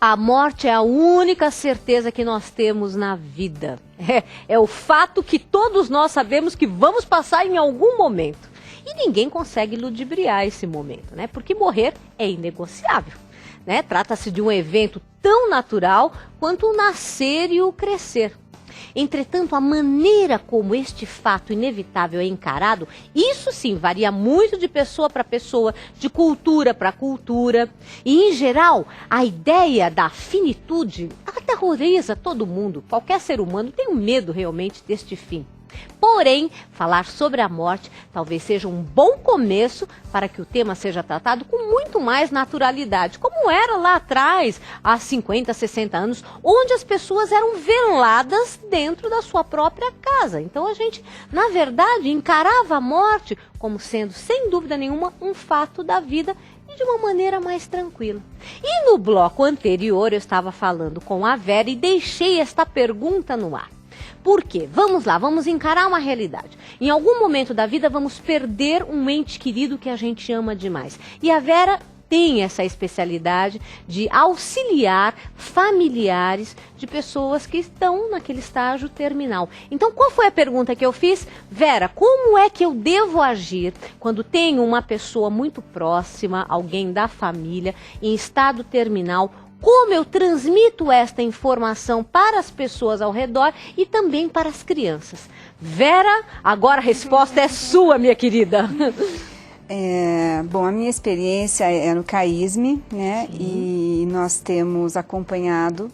A morte é a única certeza que nós temos na vida. É o fato que todos nós sabemos que vamos passar em algum momento. E ninguém consegue ludibriar esse momento, né? Porque morrer é inegociável, né? Trata-se de um evento tão natural quanto o nascer e o crescer. Entretanto, a maneira como este fato inevitável é encarado, isso sim varia muito de pessoa para pessoa, de cultura para cultura. E, em geral, a ideia da finitude aterroriza todo mundo. Qualquer ser humano tem um medo realmente deste fim. Porém, falar sobre a morte talvez seja um bom começo para que o tema seja tratado com muito mais naturalidade, como era lá atrás, há 50, 60 anos, onde as pessoas eram veladas dentro da sua própria casa. Então a gente, na verdade, encarava a morte como sendo, sem dúvida nenhuma, um fato da vida e de uma maneira mais tranquila. E no bloco anterior eu estava falando com a Vera e deixei esta pergunta no ar. Por quê? Vamos lá, vamos encarar uma realidade. Em algum momento da vida vamos perder um ente querido que a gente ama demais. E a Vera tem essa especialidade de auxiliar familiares de pessoas que estão naquele estágio terminal. Então, qual foi a pergunta que eu fiz? Vera, como é que eu devo agir quando tenho uma pessoa muito próxima, alguém da família, em estado terminal? Como eu transmito esta informação para as pessoas ao redor e também para as crianças? Vera, agora a resposta é sua, minha querida. Bom, a minha experiência é no CAISM, né? Sim. E nós temos acompanhado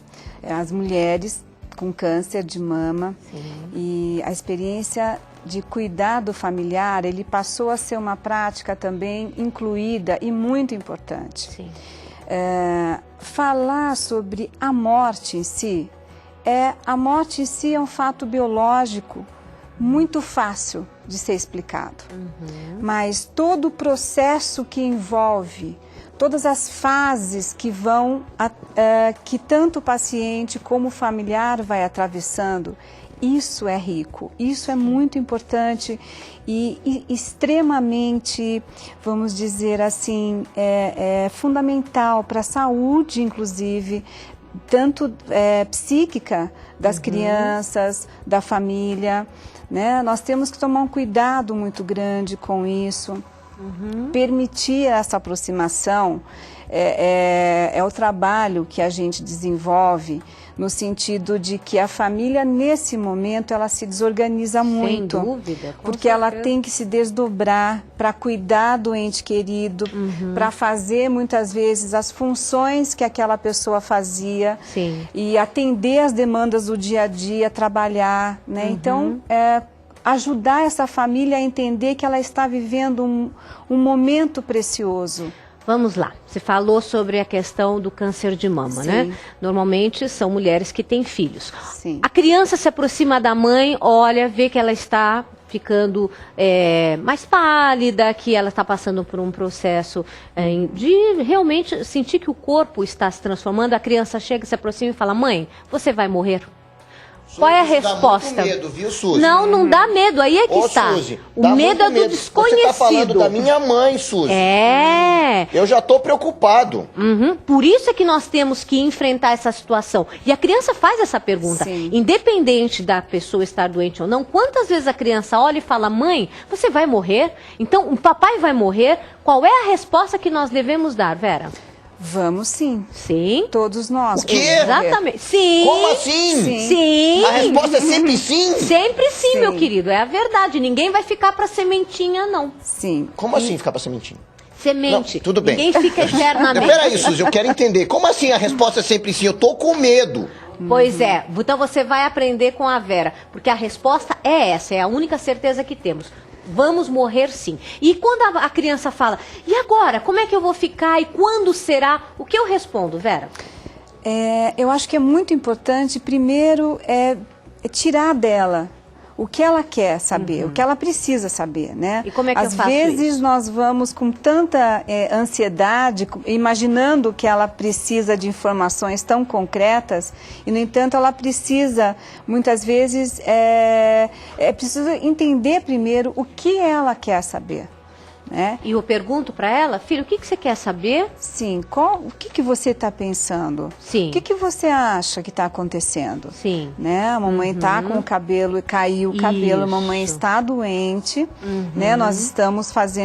as mulheres com câncer de mama. Sim. E a experiência de cuidar do familiar, ele passou a ser uma prática também incluída e muito importante. Sim. Falar sobre a morte em si, a morte em si é um fato biológico muito fácil de ser explicado. Mas todo o processo que envolve, todas as fases que que tanto o paciente como o familiar vai atravessando, isso é rico, isso é muito importante e extremamente, vamos dizer assim, fundamental para a saúde, inclusive, tanto psíquica das crianças, da família, né? Nós temos que tomar um cuidado muito grande com isso, permitir essa aproximação. É o trabalho que a gente desenvolve no sentido de que a família, nesse momento, ela se desorganiza muito. Sem dúvida, porque ela tem que se desdobrar para cuidar do ente querido, para fazer, muitas vezes, as funções que aquela pessoa fazia. Sim. E atender as demandas do dia a dia, trabalhar, né? Então, ajudar essa família a entender que ela está vivendo um momento precioso. Vamos lá, você falou sobre a questão do câncer de mama, sim, né? Normalmente são mulheres que têm filhos. Sim. A criança se aproxima da mãe, olha, vê que ela está ficando mais pálida, que ela está passando por um processo de realmente sentir que o corpo está se transformando. A criança chega, se aproxima e fala, mãe, você vai morrer? Qual é a resposta? Dá muito medo, viu, Suzy? Não, não dá medo, aí é que está. Suzy, o medo é do desconhecido. Você está falando da minha mãe, Suzy. Eu já estou preocupado. Por isso é que nós temos que enfrentar essa situação. E a criança faz essa pergunta. Sim. Independente da pessoa estar doente ou não, quantas vezes a criança olha e fala, mãe, você vai morrer? Então, o papai vai morrer? Qual é a resposta que nós devemos dar, Vera? Vamos sim. Sim? Todos nós. O quê? Exatamente. Sim. Como assim? Sim. Sim. A resposta é sempre sim? Sempre sim, meu querido. É a verdade. Ninguém vai ficar pra sementinha, não. Sim. Como assim ficar pra sementinha? Semente. Não, tudo bem. Ninguém fica eternamente. Peraí, Suzy, eu quero entender. Como assim a resposta é sempre sim? Eu tô com medo. Pois é. Então você vai aprender com a Vera. Porque a resposta é essa. É a única certeza que temos. Vamos morrer sim. E quando a criança fala, e agora? Como é que eu vou ficar? E quando será? O que eu respondo, Vera? Eu acho que é muito importante, primeiro, tirar dela o que ela quer saber, o que ela precisa saber, né? E como é que eu faço isso? Às vezes nós vamos com tanta ansiedade, imaginando que ela precisa de informações tão concretas, e no entanto ela precisa, muitas vezes, precisa entender primeiro o que ela quer saber. né? E eu pergunto para ela, filho, o que você quer saber? Sim, o que você está pensando? Sim. O que você acha que está acontecendo? Sim. Né? A mamãe está com o cabelo, caiu o cabelo, a mamãe está doente, né?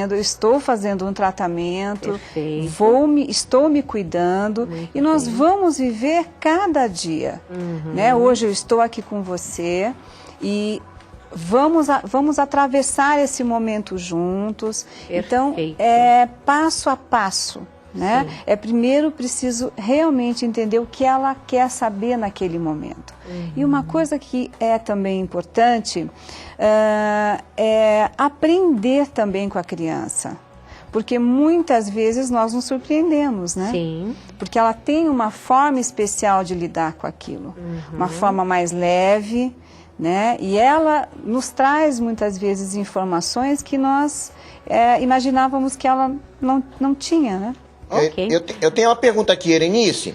Eu estou fazendo um tratamento, estou me cuidando e nós vamos viver cada dia, né? Hoje eu estou aqui com você e vamos atravessar esse momento juntos. Perfeito. Então, é passo a passo, né? Primeiro preciso realmente entender o que ela quer saber naquele momento. E uma coisa que é também importante é aprender também com a criança. Porque muitas vezes nós nos surpreendemos, né? Sim. Porque ela tem uma forma especial de lidar com aquilo. Uma forma mais leve, né? E ela nos traz muitas vezes informações que nós imaginávamos que ela não tinha, né? Ok. Eu tenho uma pergunta aqui, Erenice.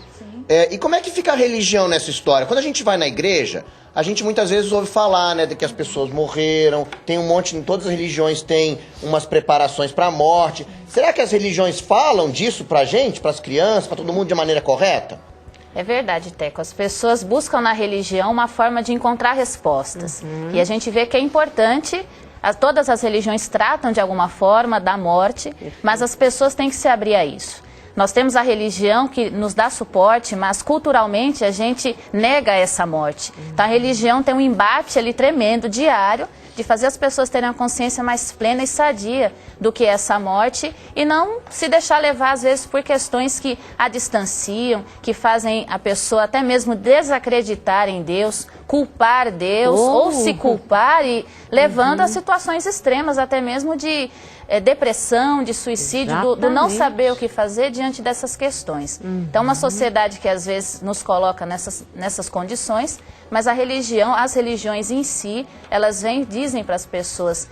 E como é que fica a religião nessa história? Quando a gente vai na igreja, a gente muitas vezes ouve falar, né, de que as pessoas morreram, tem um monte, em todas as religiões tem umas preparações para a morte. Será que as religiões falam disso pra gente, pras crianças, pra todo mundo de maneira correta? É verdade, Teco. As pessoas buscam na religião uma forma de encontrar respostas. E a gente vê que é importante, todas as religiões tratam de alguma forma da morte, mas as pessoas têm que se abrir a isso. Nós temos a religião que nos dá suporte, mas culturalmente a gente nega essa morte. Então a religião tem um embate ali tremendo, diário, de fazer as pessoas terem uma consciência mais plena e sadia do que é essa morte e não se deixar levar, às vezes, por questões que a distanciam, que fazem a pessoa até mesmo desacreditar em Deus, culpar Deus ou se culpar e levando a situações extremas, até mesmo de depressão, de suicídio, do não saber o que fazer diante dessas questões. Então, uma sociedade que às vezes nos coloca nessas condições, mas as religiões em si, elas dizem para as pessoas,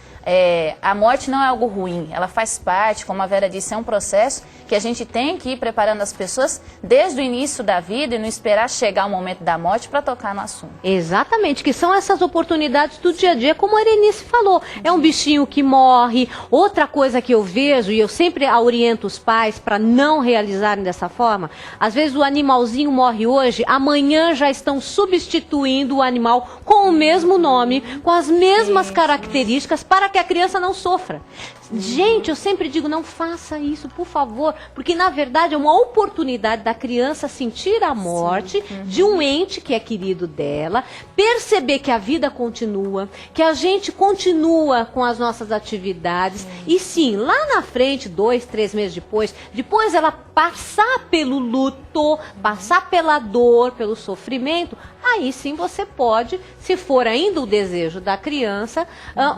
a morte não é algo ruim, ela faz parte, como a Vera disse, é um processo que a gente tem que ir preparando as pessoas desde o início da vida e não esperar chegar o momento da morte para tocar no assunto. Exatamente, que são essas oportunidades do dia a dia, como a Erenice falou, é um bichinho que morre. Outra coisa que eu vejo, e eu sempre oriento os pais para não realizarem dessa forma, às vezes o animalzinho morre hoje, amanhã já estão substituindo o animal com o mesmo nome, com as mesmas características, para que a criança não sofra. Gente, eu sempre digo, não faça isso, por favor, porque na verdade é uma oportunidade da criança sentir a morte de um ente que é querido dela, perceber que a vida continua, que a gente continua com as nossas atividades e sim, lá na frente, 2, 3 meses depois ela passar pelo luto, passar pela dor, pelo sofrimento, aí sim você pode, se for ainda o desejo da criança,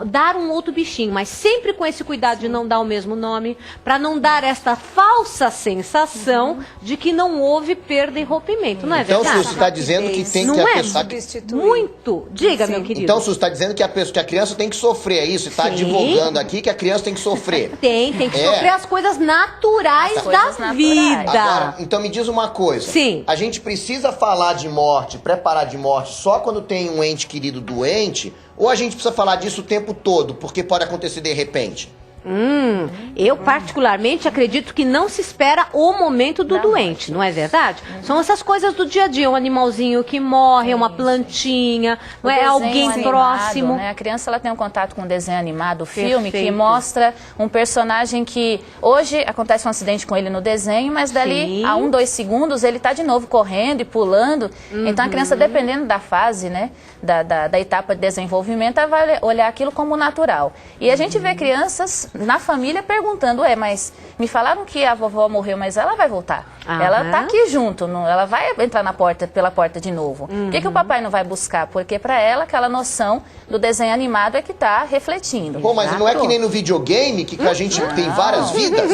dar um outro bichinho, mas sempre com esse cuidado de não dar o mesmo nome, para não dar esta falsa sensação de que não houve perda e rompimento, não é então, verdade? Então, Suzy está dizendo que tem que a pessoa... Muito. Diga, sim, meu querido. Então, Suzy está dizendo que a criança tem que sofrer, é isso? Está advogando aqui que a criança tem que sofrer. Tem que sofrer as coisas naturais da vida. Agora, então me diz uma coisa. Sim. A gente precisa falar de morte, preparar de morte só quando tem um ente querido doente, ou a gente precisa falar disso o tempo todo, porque pode acontecer de repente? Eu particularmente acredito que não se espera o momento do doente, não é verdade? São essas coisas do dia a dia, um animalzinho que morre, uma plantinha, não é alguém animado, próximo. Né? A criança ela tem um contato com um desenho animado, o filme, que mostra um personagem que hoje acontece um acidente com ele no desenho, mas dali a 1, 2 segundos ele está de novo correndo e pulando. Então a criança, dependendo da fase, né, da etapa de desenvolvimento, ela vai olhar aquilo como natural. E a gente vê crianças na família perguntando, mas me falaram que a vovó morreu, mas ela vai voltar. Ela tá aqui junto, ela vai entrar pela porta de novo. Por que o papai não vai buscar? Porque para ela, aquela noção do desenho animado é que tá refletindo. Pô, mas não é que nem no videogame, que a gente tem várias vidas?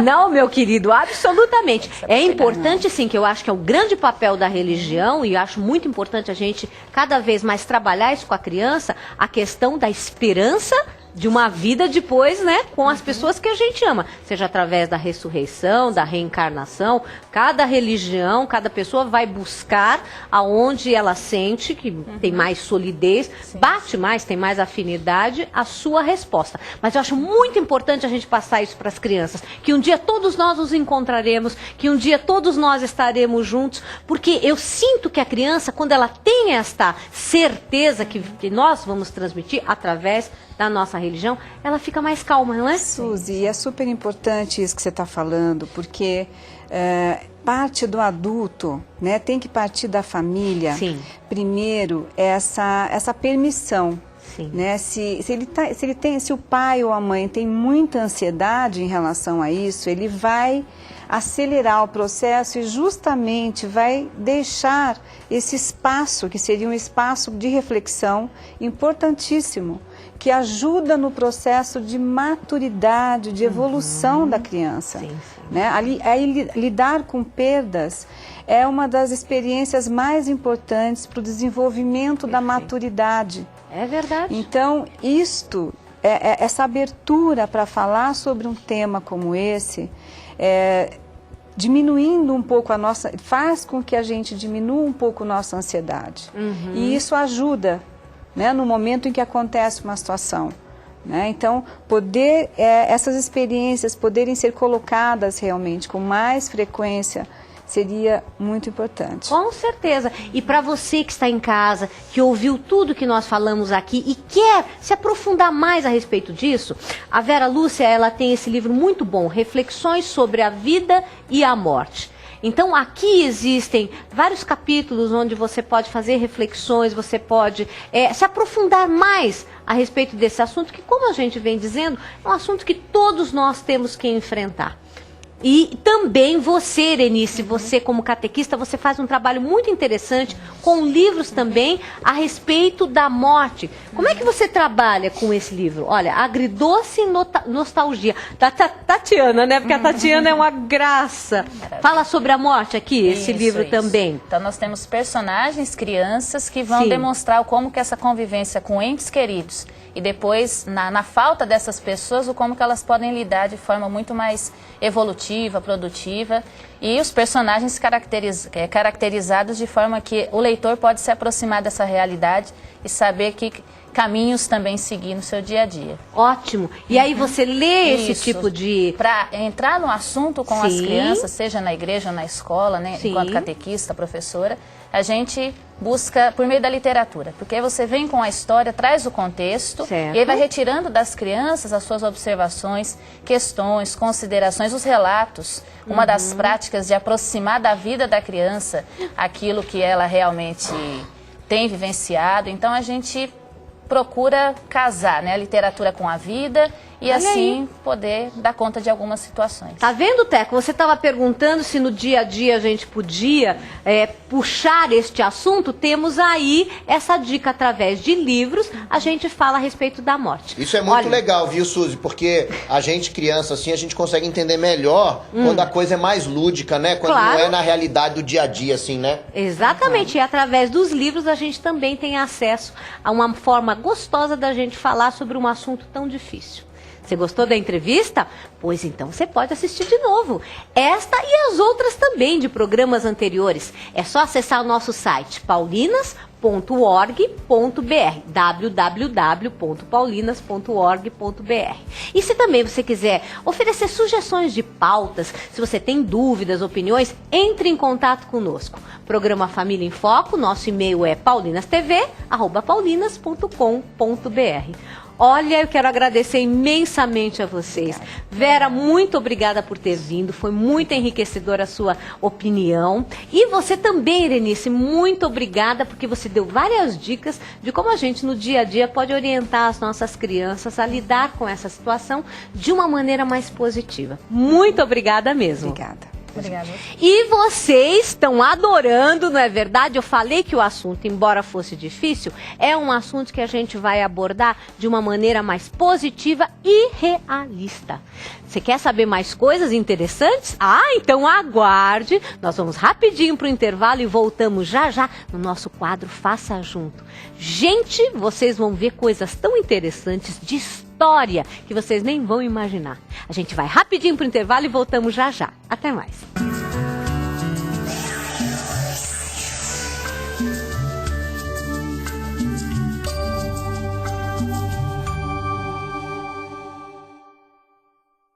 Não, meu querido, absolutamente. É importante, sim, que eu acho que é o grande papel da religião, e acho muito importante a gente cada vez mais trabalhar isso com a criança, a questão da esperança de uma vida depois, né, com as pessoas que a gente ama, seja através da ressurreição, da reencarnação. Cada religião, cada pessoa vai buscar aonde ela sente que tem mais solidez, bate mais, tem mais afinidade, a sua resposta. Mas eu acho muito importante a gente passar isso para as crianças, que um dia todos nós nos encontraremos, que um dia todos nós estaremos juntos, porque eu sinto que a criança, quando ela tem esta certeza que nós vamos transmitir através da nossa religião, ela fica mais calma, não é? Suzy, é super importante isso que você está falando, porque parte do adulto, né, tem que partir da família. Sim. Primeiro, essa permissão. Sim. Né? Se o pai ou a mãe tem muita ansiedade em relação a isso, ele vai acelerar o processo e justamente vai deixar esse espaço, que seria um espaço de reflexão importantíssimo, que ajuda no processo de maturidade, de evolução da criança. Sim, sim. Né? Aí, lidar com perdas é uma das experiências mais importantes para o desenvolvimento da maturidade. É verdade. Então, essa abertura para falar sobre um tema como esse, diminuindo um pouco faz com que a gente diminua um pouco a nossa ansiedade. E isso ajuda, né, no momento em que acontece uma situação. Né? Então, essas experiências poderem ser colocadas realmente com mais frequência seria muito importante. Com certeza. E para você que está em casa, que ouviu tudo que nós falamos aqui e quer se aprofundar mais a respeito disso, a Vera Lúcia, ela tem esse livro muito bom, Reflexões sobre a Vida e a Morte. Então, aqui existem vários capítulos onde você pode fazer reflexões, você pode se aprofundar mais a respeito desse assunto, que, como a gente vem dizendo, é um assunto que todos nós temos que enfrentar. E também você, Erenice, você como catequista, você faz um trabalho muito interessante com livros também a respeito da morte. Como é que você trabalha com esse livro? Olha, Agridoce Nostalgia, da Tatiana, né? Porque a Tatiana é uma graça. Fala sobre a morte aqui, esse livro também. Então nós temos personagens, crianças, que vão demonstrar como que essa convivência com entes queridos e depois, na falta dessas pessoas, como que elas podem lidar de forma muito mais evolutiva, produtiva, e os personagens caracterizados de forma que o leitor pode se aproximar dessa realidade e saber que caminhos também seguir no seu dia a dia. Ótimo. E aí você lê esse tipo de... Para entrar no assunto com as crianças, seja na igreja ou na escola, né, enquanto catequista, professora, a gente busca por meio da literatura, porque aí você vem com a história, traz o contexto, e aí vai retirando das crianças as suas observações, questões, considerações, os relatos. Uma das práticas de aproximar da vida da criança aquilo que ela realmente tem vivenciado. Então a gente procura casar, né, a literatura com a vida e assim poder dar conta de algumas situações. Tá vendo, Teco? Você estava perguntando se no dia a dia a gente podia puxar este assunto. Temos aí essa dica através de livros. A gente fala a respeito da morte. Isso é muito legal, viu, Suzy? Porque a gente, criança, assim, a gente consegue entender melhor quando a coisa é mais lúdica, né? Quando não é na realidade do dia a dia, assim, né? Exatamente. E através dos livros a gente também tem acesso a uma forma gostosa da gente falar sobre um assunto tão difícil. Você gostou da entrevista? Pois então você pode assistir de novo. Esta e as outras também de programas anteriores. É só acessar o nosso site paulinas.org.br, www.paulinas.org.br. E se também você quiser oferecer sugestões de pautas, se você tem dúvidas, opiniões, entre em contato conosco. Programa Família em Foco, nosso e-mail é paulinastv@paulinas.com.br. Olha, eu quero agradecer imensamente a vocês. Vera, muito obrigada por ter vindo. Foi muito enriquecedora a sua opinião. E você também, Erenice, muito obrigada porque você deu várias dicas de como a gente no dia a dia pode orientar as nossas crianças a lidar com essa situação de uma maneira mais positiva. Muito obrigada mesmo. Obrigada. Obrigada. E vocês estão adorando, não é verdade? Eu falei que o assunto, embora fosse difícil, é um assunto que a gente vai abordar de uma maneira mais positiva e realista. Você quer saber mais coisas interessantes? Então aguarde. Nós vamos rapidinho para o intervalo e voltamos já já no nosso quadro Faça Junto. Gente, vocês vão ver coisas tão interessantes de história história que vocês nem vão imaginar. A gente vai rapidinho pro intervalo e voltamos já já. Até mais.